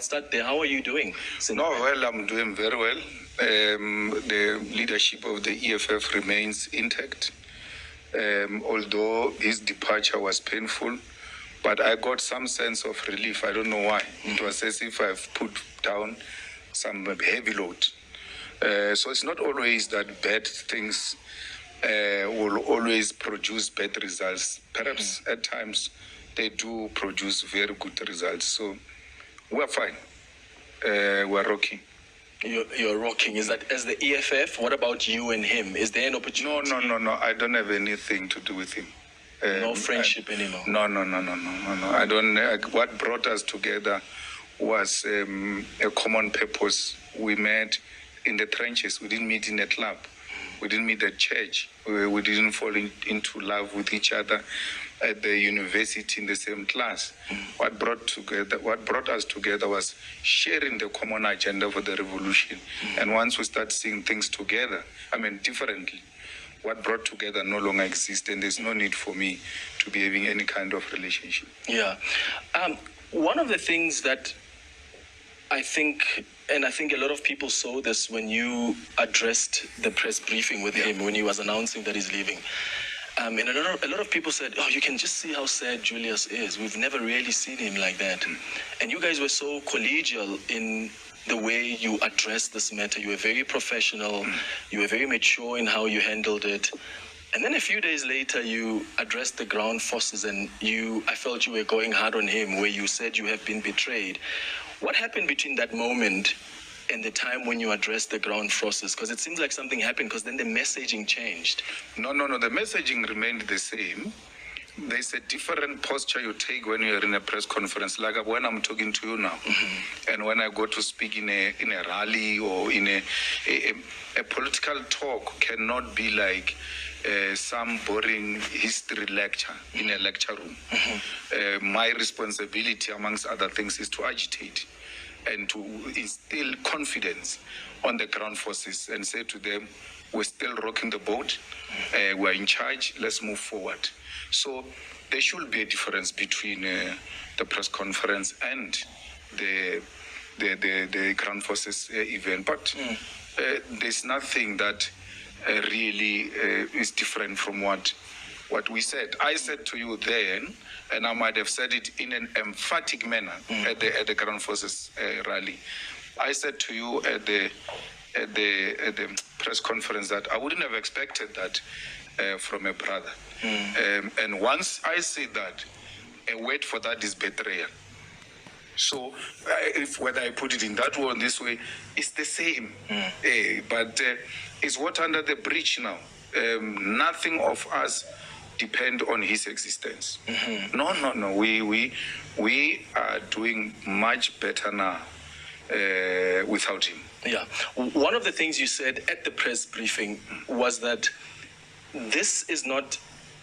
Start there. How are you doing? No, well, I'm doing very well. The leadership of the EFF remains intact. Although his departure was painful, but I got some sense of relief. I don't know why. It was as if I've put down some heavy load. So it's not always that bad things will always produce bad results. Perhaps at times they do produce very good results. So we're fine. We're rocking. You're rocking. Is that as the EFF? What about you and him? Is there an opportunity? No. I don't have anything to do with him. No friendship anymore? No. I don't. What brought us together was a common purpose. We met in the trenches. We didn't meet in a club. We didn't meet at church. We didn't fall into love with each other at the university in the same class. What brought us together was sharing the common agenda for the revolution. And once we start seeing things together, differently, what brought together no longer exists, and there's no need for me to be having any kind of relationship. Yeah. One of the things that I think a lot of people saw this when you addressed the press briefing with him when he was announcing that he's leaving. And a lot of people said, oh, you can just see how sad Julius is. We've never really seen him like that. And you guys were so collegial in the way you addressed this matter. You were very professional. You were very mature in how you handled it. And then a few days later, you addressed the ground forces and I felt you were going hard on him, where you said you have been betrayed. What happened between that moment and the time when you addressed the ground forces? Because it seems like something happened, because then the messaging changed. No. The messaging remained the same. There's a different posture you take when you're in a press conference, like when I'm talking to you now. And when I go to speak in a rally or in a political talk cannot be like some boring history lecture in a lecture room. My responsibility, amongst other things, is to agitate and to instill confidence on the ground forces and say to them, we're still rocking the boat, we're in charge, let's move forward. So there should be a difference between the press conference and the ground forces event. But there's nothing that really is different from what we said. I said to you then, and I might have said it in an emphatic manner at the ground forces rally. I said to you at the press conference that I wouldn't have expected that from a brother. And once I say that, a word for that is betrayal. So if whether I put it in that way or this way, it's the same. But it's water under the bridge now. Nothing of us depend on his existence. No. We are doing much better now without him. Yeah. One of the things you said at the press briefing was that this is not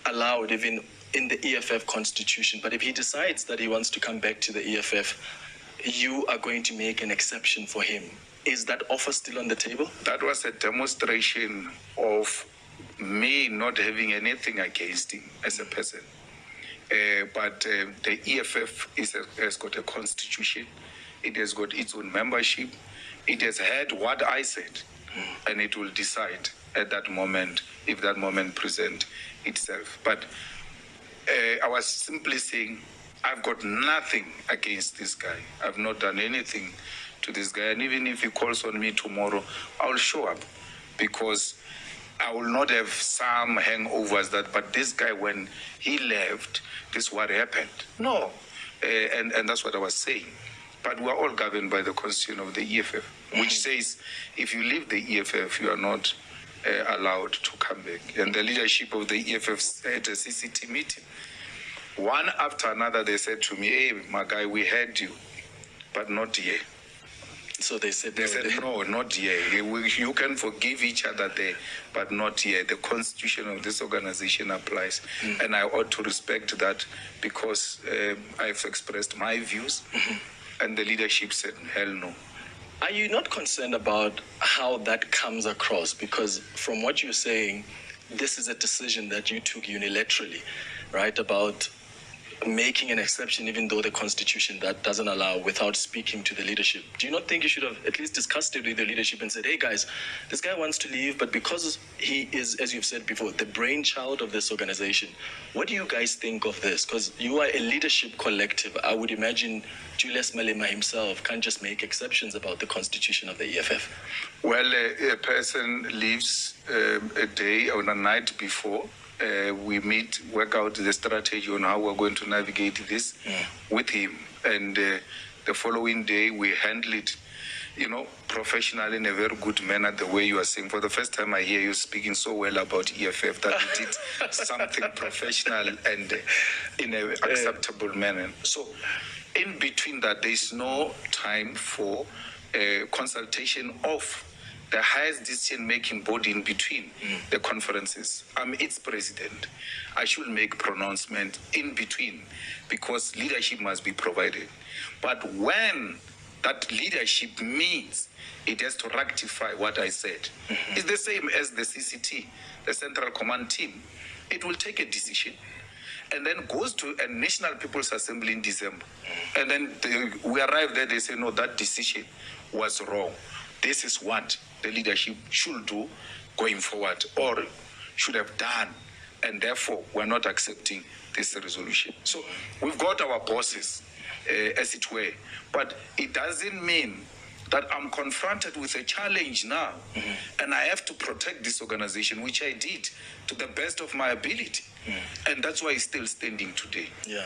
allowed even in the EFF constitution, but if he decides that he wants to come back to the EFF, you are going to make an exception for him. Is that offer still on the table? That was a demonstration of me not having anything against him as a person. But the EFF has got a constitution. It has got its own membership. It has heard what I said, and it will decide at that moment if that moment presents itself. But I was simply saying, I've got nothing against this guy. I've not done anything to this guy. And even if he calls on me tomorrow, I'll show up, because I will not have some hangovers but this guy, when he left, this is what happened. No. And that's what I was saying. But we're all governed by the constitution of the EFF, which says if you leave the EFF, you are not allowed to come back. And the leadership of the EFF had a CCT meeting. One after another, they said to me, hey, my guy, we heard you, but not here. So they said no, not here. You can forgive each other there, but not here. The constitution of this organization applies. And I ought to respect that, because I've expressed my views. And the leadership said, hell no. Are you not concerned about how that comes across? Because from what you're saying, this is a decision that you took unilaterally, right? About making an exception even though the constitution that doesn't allow without speaking to the leadership? Do you not think you should have at least discussed it with the leadership and said, hey guys, this guy wants to leave, but because he is, as you've said before, the brainchild of this organization, what do you guys think of this? Because you are a leadership collective. I would imagine Julius Malema himself can't just make exceptions about the constitution of the EFF. Well, a person leaves a day or a night before. We meet, work out the strategy on how we're going to navigate this with him. And the following day, we handle it, professionally in a very good manner, the way you are saying. For the first time, I hear you speaking so well about EFF that you did something professional and in an acceptable manner. So in between that, there is no time for consultation of the highest decision-making body in between the conferences. I'm its president. I should make pronouncement in between because leadership must be provided. But when that leadership meets, it has to rectify what I said. It's the same as the CCT, the Central Command Team. It will take a decision and then goes to a National People's Assembly in December. And then we arrive there, they say, no, that decision was wrong. This is what the leadership should do going forward or should have done. And therefore, we're not accepting this resolution. So we've got our bosses, as it were. But it doesn't mean that I'm confronted with a challenge now. And I have to protect this organization, which I did to the best of my ability. And that's why it's still standing today. Yeah.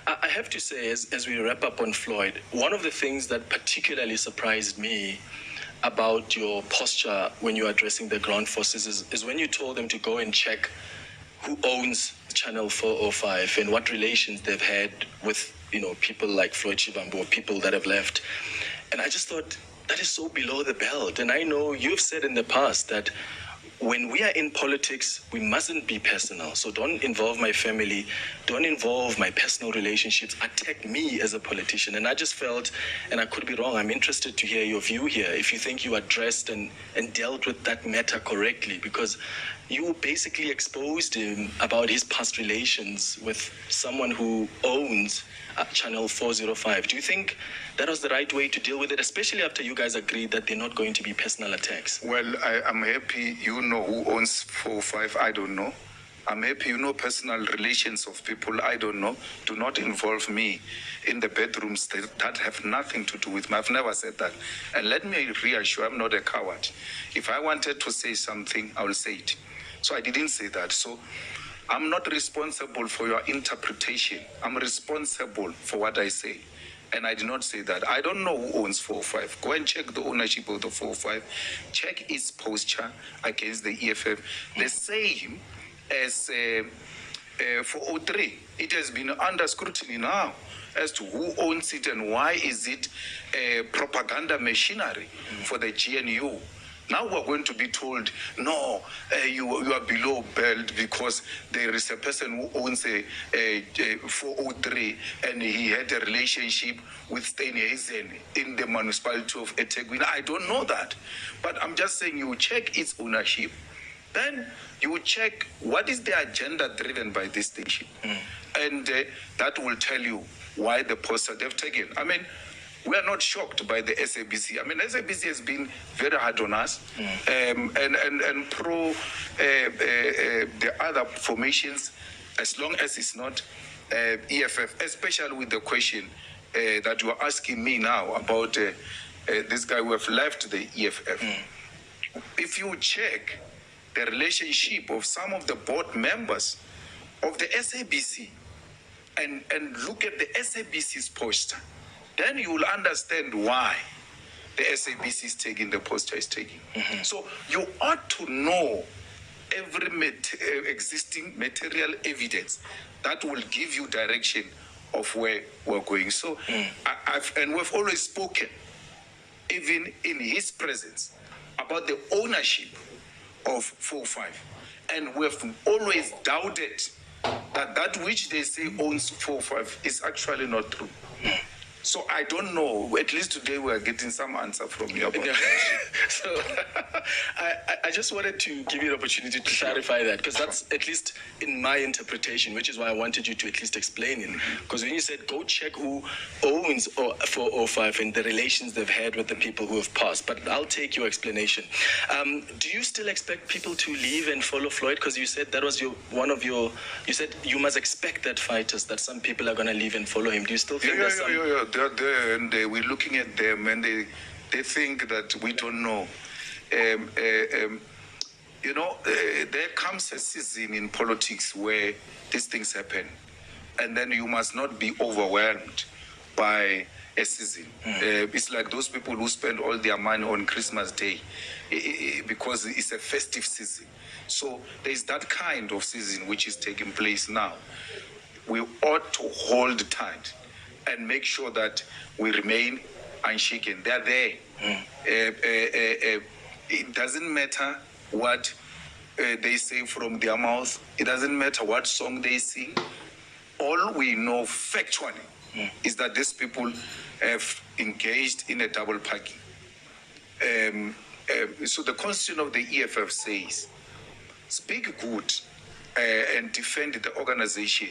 I have to say, as we wrap up on Floyd, one of the things that particularly surprised me about your posture when you're addressing the ground forces is when you told them to go and check who owns Channel 405 and what relations they've had with, people like Floyd Shivambu, people that have left. And I just thought, that is so below the belt. And I know you've said in the past that when we are in politics, we mustn't be personal. So don't involve my family, don't involve my personal relationships, attack me as a politician. And I just felt, and I could be wrong, I'm interested to hear your view here, if you think you addressed and dealt with that matter correctly, because you basically exposed him about his past relations with someone who owns Channel 405. Do you think that was the right way to deal with it, especially after you guys agreed that they're not going to be personal attacks? Well, I'm happy you know who owns 405. I don't know. I'm happy you know personal relations of people. I don't know. Do not involve me in the bedrooms that have nothing to do with me. I've never said that. And let me reassure, I'm not a coward. If I wanted to say something, I will say it. So I didn't say that. So I'm not responsible for your interpretation. I'm responsible for what I say. And I did not say that. I don't know who owns 405. Go and check the ownership of the 405. Check its posture against the EFF. The same as 403. It has been under scrutiny now as to who owns it and why is it propaganda machinery for the GNU. Now we're going to be told, no, you are below belt because there is a person who owns a 403 and he had a relationship with Steinhazen in the municipality of eThekwini. I don't know that. But I'm just saying you check its ownership. Then you check what is the agenda driven by this station. And that will tell you why the poster they've taken. I mean, we are not shocked by the SABC. I mean, SABC has been very hard on us and pro the other formations, as long as it's not EFF, especially with the question that you are asking me now about this guy who have left the EFF. If you check the relationship of some of the board members of the SABC and look at the SABC's posture, then you will understand why the SABC is taking the posture is taking. So you ought to know every existing material evidence that will give you direction of where we're going. So, and we've always spoken, even in his presence, about the ownership of 405. And we've always doubted that which they say owns 405 is actually not true. So I don't know. At least today we are getting some answer from you about that. So I just wanted to give you the opportunity to clarify that, because that's at least in my interpretation, which is why I wanted you to at least explain it. Because when you said go check who owns 405 and the relations they've had with the people who have passed, but I'll take your explanation. Do you still expect people to leave and follow Floyd? Because you said that was you said you must expect that fighters, that some people are going to leave and follow him. Do you still think there's some... They're there, and we're looking at them, and they think that we don't know. There comes a season in politics where these things happen, and then you must not be overwhelmed by a season. It's like those people who spend all their money on Christmas Day because it's a festive season. So there's that kind of season which is taking place now. We ought to hold tight and make sure that we remain unshaken. They're there. It doesn't matter what they say from their mouth. It doesn't matter what song they sing. All we know factually is that these people have engaged in a double parking. So the constitution of the EFF says, speak good and defend the organization,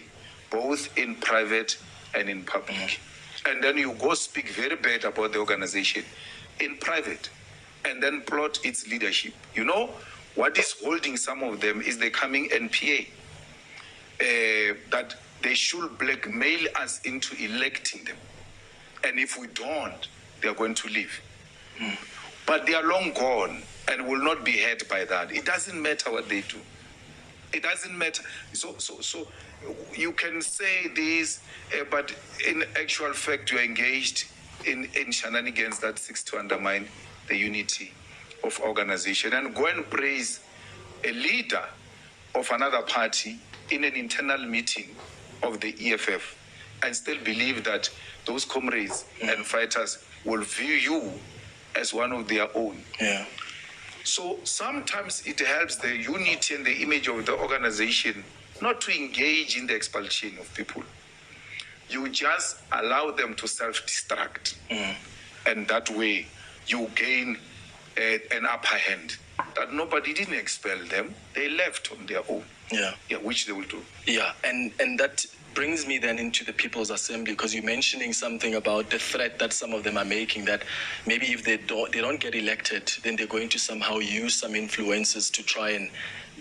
both in private and in public. And then you go speak very bad about the organization in private, and then plot its leadership. You know, what is holding some of them is the coming NPA, that they should blackmail us into electing them. And if we don't, they're going to leave. But they are long gone and will not be hurt by that. It doesn't matter what they do. It doesn't matter. So you can say this, but in actual fact, you are engaged in shenanigans that seeks to undermine the unity of organization. And go and praise a leader of another party in an internal meeting of the EFF and still believe that those comrades and fighters will view you as one of their own. Yeah. So sometimes it helps the unity and the image of the organization not to engage in the expulsion of people. You just allow them to self-destruct. And that way you gain an upper hand. That nobody didn't expel them. They left on their own. Yeah, which they will do. Yeah, and that brings me then into the People's Assembly, because you're mentioning something about the threat that some of them are making, that maybe if they don't get elected, then they're going to somehow use some influences to try and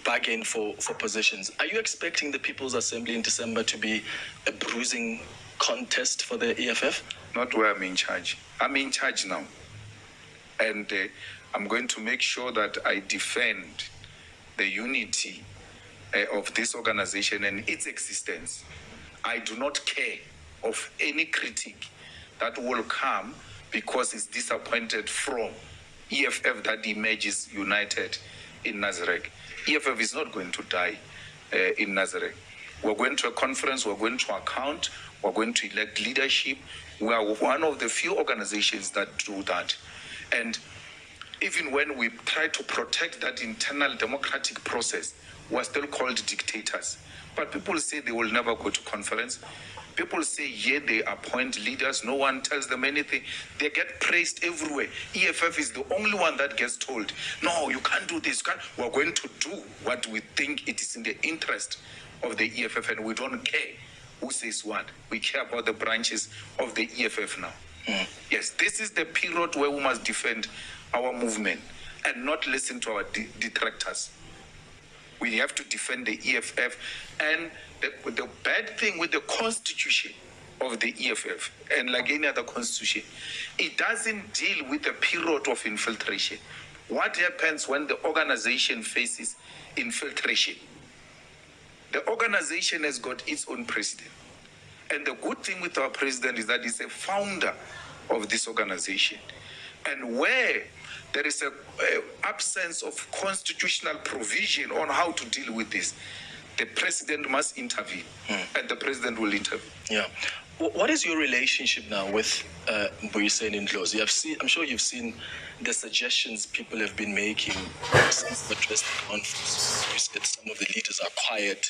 bargain for positions. Are you expecting the People's Assembly in December to be a bruising contest for the EFF? Not where I'm in charge. I'm in charge now. And I'm going to make sure that I defend the unity of this organization and its existence. I do not care of any critique that will come because it's disappointed from EFF that emerges united in Nazareth. EFF is not going to die in Nazareth. We're going to a conference, we're going to account, we're going to elect leadership. We are one of the few organizations that do that. And even when we try to protect that internal democratic process, we're still called dictators. But people say they will never go to conference. People say, yeah, they appoint leaders. No one tells them anything. They get praised everywhere. EFF is the only one that gets told, no, you can't do this. We're going to do what we think it is in the interest of the EFF, and we don't care who says what. We care about the branches of the EFF now. Yes, this is the period where we must defend our movement and not listen to our detractors. We have to defend the EFF. And the bad thing with the constitution of the EFF, and like any other constitution, it doesn't deal with the period of infiltration. What happens when the organization faces infiltration? The organization has got its own president. And the good thing with our president is that he's a founder of this organization. And where there is an absence of constitutional provision on how to deal with this, the president must intervene, and the president will intervene. Yeah. What is your relationship now with Mbuyiseni Ndlozi? I'm sure you've seen the suggestions people have been making since the address conference. You said some of the leaders are quiet,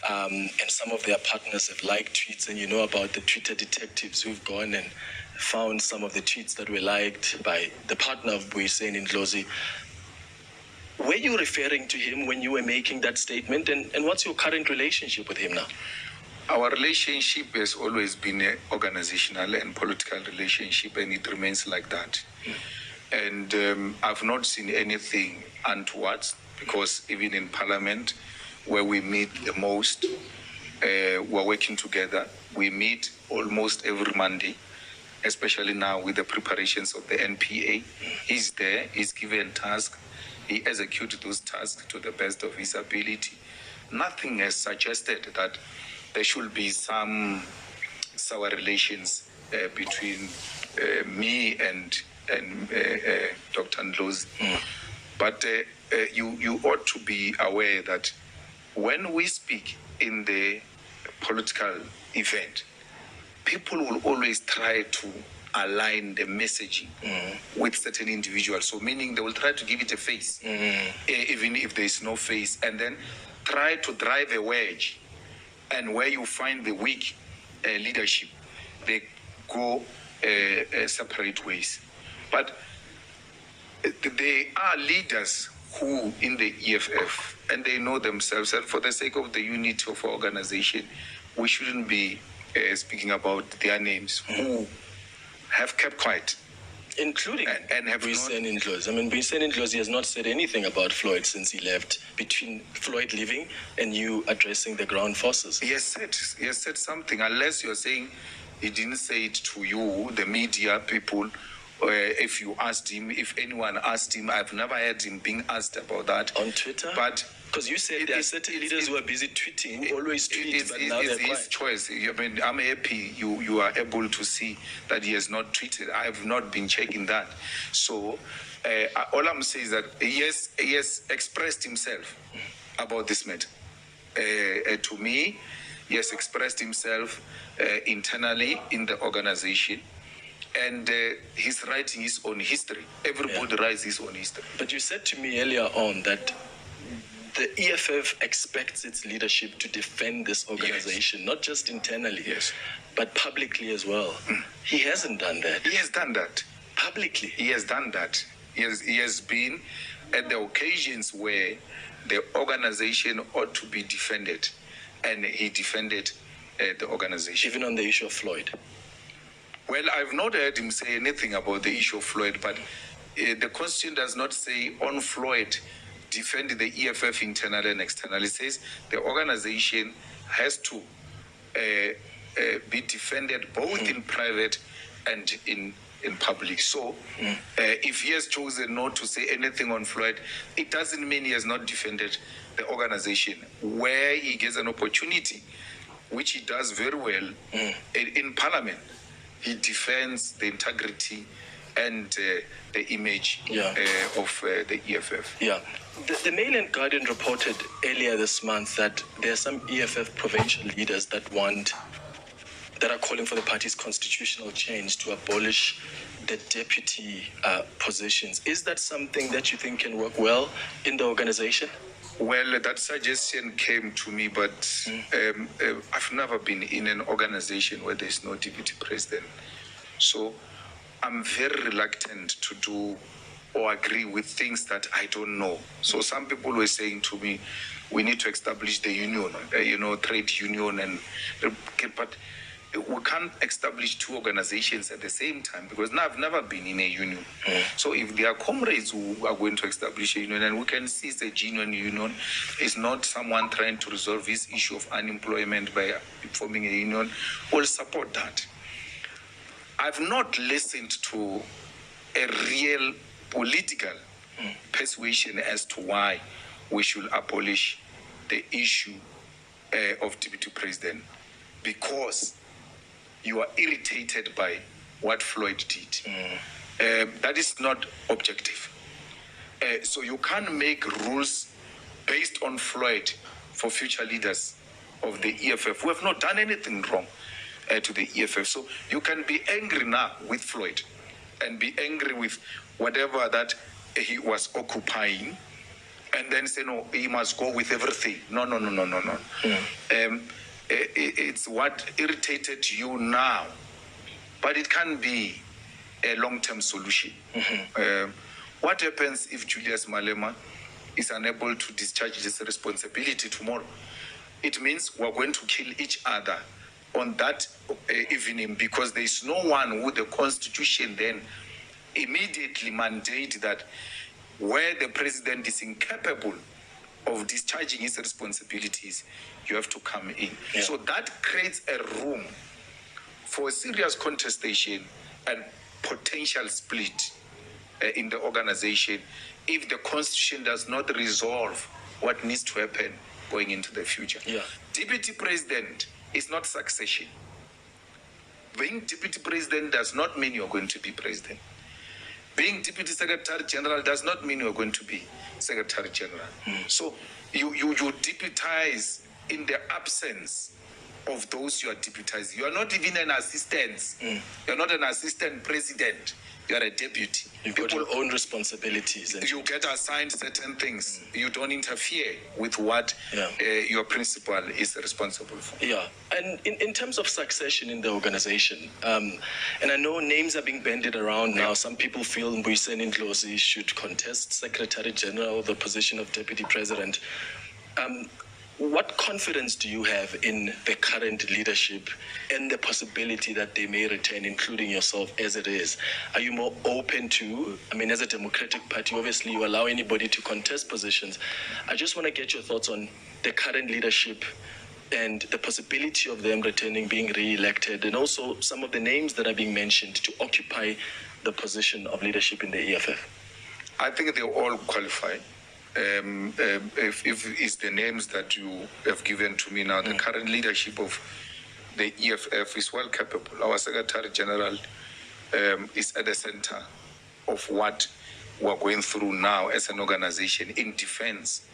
and some of their partners have liked tweets, and you know about the Twitter detectives who've gone and found some of the tweets that were liked by the partner of Ndlozi. Were you referring to him when you were making that statement? And what's your current relationship with him now? Our relationship has always been an organizational and political relationship, and it remains like that. And I've not seen anything untoward, because even in Parliament, where we meet the most, we're working together. We meet almost every Monday, especially now with the preparations of the NPA. He's there, he's given tasks, he executes those tasks to the best of his ability. Nothing has suggested that there should be some sour relations between me and Dr. Ndlozi. But you ought to be aware that when we speak in the political event, people will always try to align the messaging with certain individuals. So meaning they will try to give it a face, even if there is no face, and then try to drive a wedge. And where you find the weak leadership, they go separate ways. But there are leaders who in the EFF, and they know themselves, and for the sake of the unity of our organization, we shouldn't be speaking about their names, who have kept quiet. Including and have Ndlozi. I mean, Ndlozi has not said anything about Floyd since he left, between Floyd leaving and you addressing the ground forces. He has said something, unless you're saying he didn't say it to you, the media people. If you asked him, if anyone asked him, I've never heard him being asked about that. On Twitter? But because you said there are certain leaders who are busy tweeting, who always tweet, but now they're quiet. It's his choice. I mean, I'm happy you are able to see that he has not tweeted. I have not been checking that. So all I'm saying is that he has expressed himself about this matter. To me, he has expressed himself internally in the organization. And he's writing his own history. Everybody writes his own history. But you said to me earlier on that the EFF expects its leadership to defend this organization, not just internally, but publicly as well. He hasn't done that. He has done that. Publicly. He has done that. He has been at the occasions where the organization ought to be defended, and he defended the organization. Even on the issue of Floyd. Well, I've not heard him say anything about the issue of Floyd, but the Constitution does not say on Floyd, defend the EFF internally and externally. It says the organization has to be defended both in private and in public. So if he has chosen not to say anything on Floyd, it doesn't mean he has not defended the organization. Where he gets an opportunity, which he does very well in Parliament, he defends the integrity and the image of the EFF. Yeah. The Mail and Guardian reported earlier this month that there are some EFF provincial leaders that are calling for the party's constitutional change to abolish the deputy positions. Is that something that you think can work well in the organization? Well, that suggestion came to me, but I've never been in an organization where there's no deputy president. So I'm very reluctant to do or agree with things that I don't know. So some people were saying to me, we need to establish the union, trade union, but we can't establish two organizations at the same time, because now I've never been in a union. So if there are comrades who are going to establish a union, and we can see it's a genuine union, it's not someone trying to resolve this issue of unemployment by forming a union, we'll support that. I've not listened to a real political persuasion as to why we should abolish the issue of deputy president, because you are irritated by what Floyd did. That is not objective. So you can't make rules based on Floyd for future leaders of the EFF who have not done anything wrong to the EFF. So you can be angry now with Floyd and be angry with whatever that he was occupying, and then say, no, he must go with everything. No. It's what irritated you now but it can't be a long-term solution. What happens if Julius Malema is unable to discharge this responsibility tomorrow? It means we're going to kill each other on that evening, because there is no one who the Constitution then immediately mandate that where the president is incapable of discharging his responsibilities, you have to come in. Yeah. So that creates a room for serious contestation and potential split in the organization if the Constitution does not resolve what needs to happen going into the future. Yeah. Deputy president is not succession. Being deputy president does not mean you're going to be president. Being deputy secretary general does not mean you're going to be secretary general. So you deputize in the absence of those you are deputizing. You are not even an assistant. You're not an assistant president. You are a deputy. You've got your own responsibilities. And you get assigned certain things. You don't interfere with what your principal is responsible for. Yeah, and in terms of succession in the organization, and I know names are being bandied around now. Some people feel Mbuyiseni Ndlozi should contest Secretary General, the position of Deputy President. What confidence do you have in the current leadership and the possibility that they may return, including yourself, as it is? Are you more open to, as a Democratic Party, obviously you allow anybody to contest positions. I just want to get your thoughts on the current leadership and the possibility of them returning, being re-elected, and also some of the names that are being mentioned to occupy the position of leadership in the EFF. I think they all qualify. If it's the names that you have given to me now, the current leadership of the EFF is well capable. Our Secretary General is at the center of what we're going through now as an organization in defense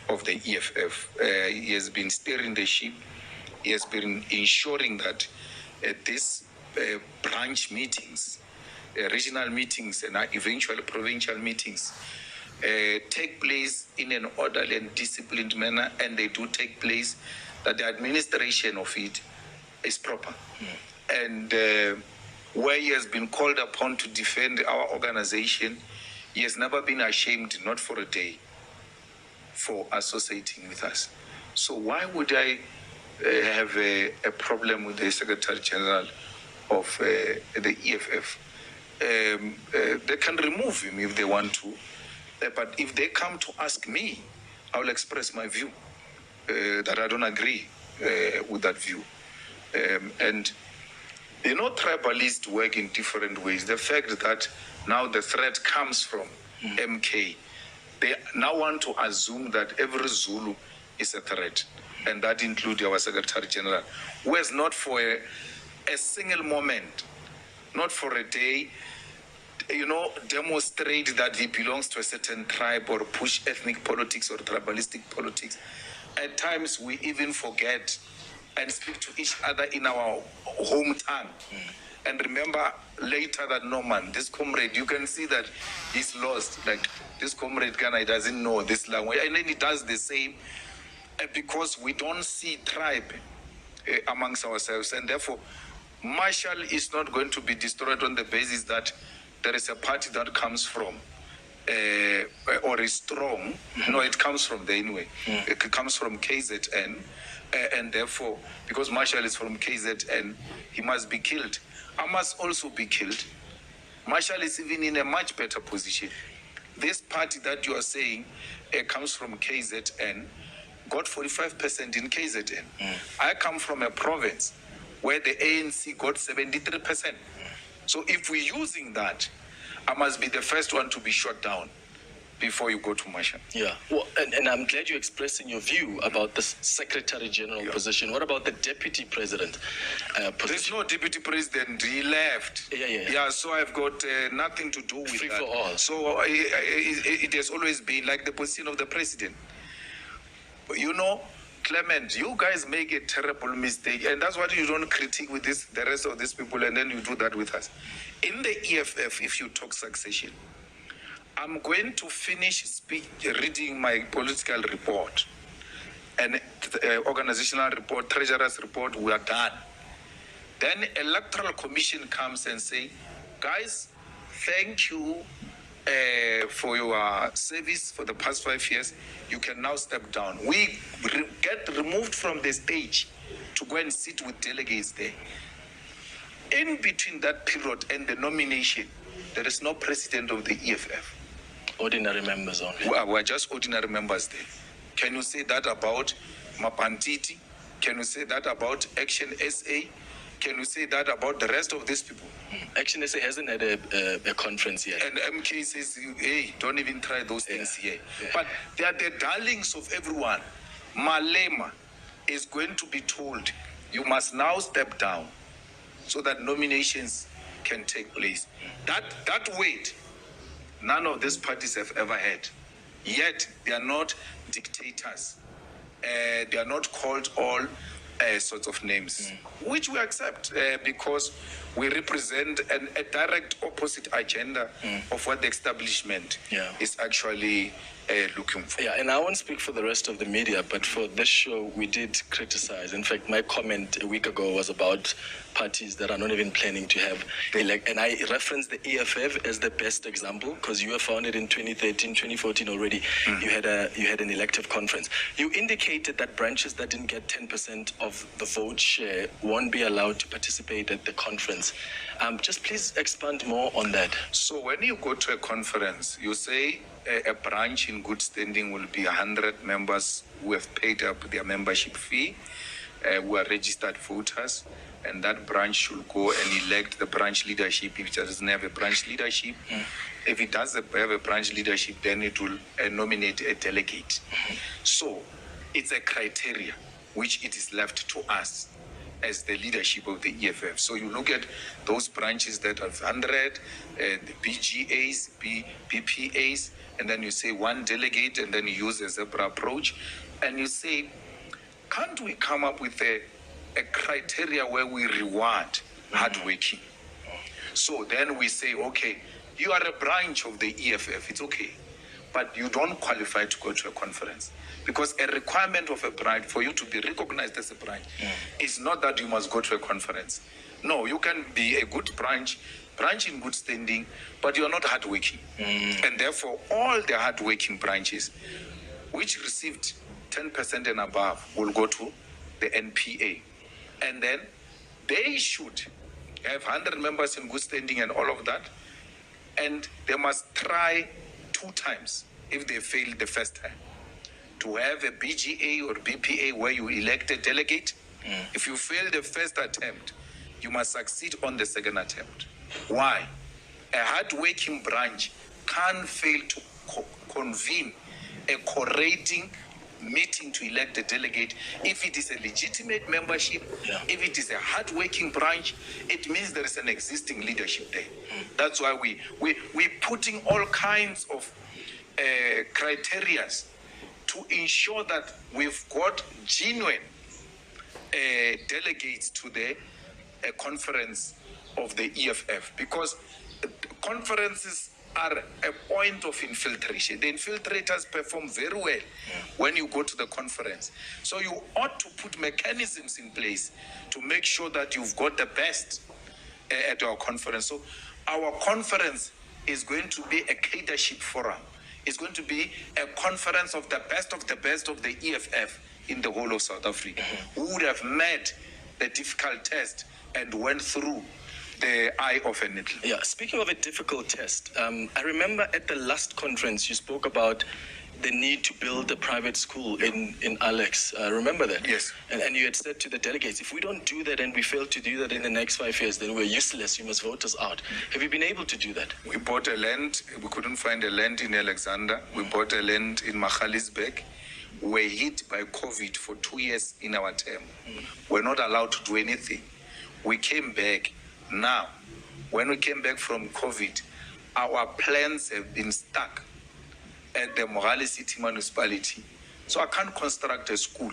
of the EFF. He has been steering the ship. He has been ensuring that these branch meetings, regional meetings, and eventually provincial meetings take place in an orderly and disciplined manner, and they do take place, that the administration of it is proper. And where he has been called upon to defend our organization, he has never been ashamed, not for a day, for associating with us. So why would I have a problem with the Secretary General of the EFF? They can remove him if they want to. But if they come to ask me, I will express my view, that I don't agree with that view. And, tribalists work in different ways. The fact that now the threat comes from MK, they now want to assume that every Zulu is a threat, and that includes our Secretary General, who has not for a single moment, not for a day, demonstrate that he belongs to a certain tribe or push ethnic politics or tribalistic politics. At times, we even forget and speak to each other in our home tongue. And remember later that, no man, this comrade, you can see that he's lost. Like, this comrade Ghana doesn't know this language. And then he does the same because we don't see tribe amongst ourselves. And therefore, Marshall is not going to be destroyed on the basis that there is a party that comes from or is strong. No, it comes from there anyway. It comes from KZN. And therefore, because Marshall is from KZN, he must be killed. I must also be killed. Marshall is even in a much better position. This party that you are saying comes from KZN, got 45% in KZN. I come from a province where the ANC got 73%. So if we're using that, I must be the first one to be shot down before you go to Marshall. Yeah, well, and I'm glad you're expressing your view about the Secretary General position. What about the Deputy President position? There's no Deputy President. He left. Yeah, so I've got nothing to do with Free that. for all. So it has always been like the position of the President. Clement, you guys make a terrible mistake, and that's what you don't critique with the rest of these people, and then you do that with us. In the EFF, if you talk succession, I'm going to finish reading my political report and organizational report, treasurer's report. We are done. Then Electoral Commission comes and say, guys, thank you for your service for the past 5 years. You can now step down. We get removed from the stage to go and sit with delegates there. In between that period and the nomination, there is no president of the EFF. Ordinary members only. We're just ordinary members there. Can you say that about Mapantiti? Can you say that about Action SA? Can you say that about the rest of these people? Action SA hasn't had a conference yet. And MK says, hey, don't even try those things here. Yeah. But they are the darlings of everyone. Malema is going to be told, you must now step down so that nominations can take place. That weight, none of these parties have ever had. Yet, they are not dictators. They are not called all sorts of names, which we accept because we represent a direct opposite agenda of what the establishment is actually looking for. Yeah, and I won't speak for the rest of the media, but for this show, we did criticize. In fact, my comment a week ago was about parties that are not even planning to have elect. And I referenced the EFF as the best example because you were founded in 2013, 2014 already. You had an elective conference. You indicated that branches that didn't get 10% of the vote share won't be allowed to participate at the conference. Just please expand more on that. So when you go to a conference, you say a branch in good standing will be 100 members who have paid up their membership fee, who are registered voters, and that branch should go and elect the branch leadership if it doesn't have a branch leadership. If it does have a branch leadership, then it will nominate a delegate. So it's a criteria which it is left to us as the leadership of the EFF. So you look at those branches that have 100, the BGAs, BPAs, and then you say one delegate, and then you use a zebra approach, and you say, can't we come up with a criteria where we reward hardworking? So then we say, okay, you are a branch of the EFF, it's okay, but you don't qualify to go to a conference. Because a requirement of a branch, for you to be recognized as a branch, is not that you must go to a conference. No, you can be a good branch in good standing, but you are not hardworking. And therefore, all the hardworking branches, which received 10% and above, will go to the NPA. And then they should have 100 members in good standing and all of that. And they must try 2 times if they fail the first time. To have a BGA or BPA where you elect a delegate, if you fail the first attempt, you must succeed on the second attempt. Why? A hard-working branch can't fail to convene a coordinating meeting to elect a delegate. If it is a legitimate membership, if it is a hard-working branch, it means there is an existing leadership there. That's why we're putting all kinds of criteria to ensure that we've got genuine delegates to the conference of the EFF, because conferences are a point of infiltration. The infiltrators perform very well when you go to the conference. So you ought to put mechanisms in place to make sure that you've got the best at our conference. So our conference is going to be a leadership forum. It's going to be a conference of the best of the EFF in the whole of South Africa, who would have met the difficult test and went through the eye of a needle. Yeah, speaking of a difficult test, I remember at the last conference you spoke about the need to build a private school in Alex. Remember that? Yes. And you had said to the delegates, if we don't do that and we fail to do that in the next 5 years, then we're useless. You must vote us out. Have you been able to do that? We bought a land. We couldn't find a land in Alexander. We bought a land in Magaliesberg. We were hit by COVID for 2 years in our term. We're not allowed to do anything. We came back. Now, when we came back from COVID, our plans have been stuck at the Mogale City Municipality. So I can't construct a school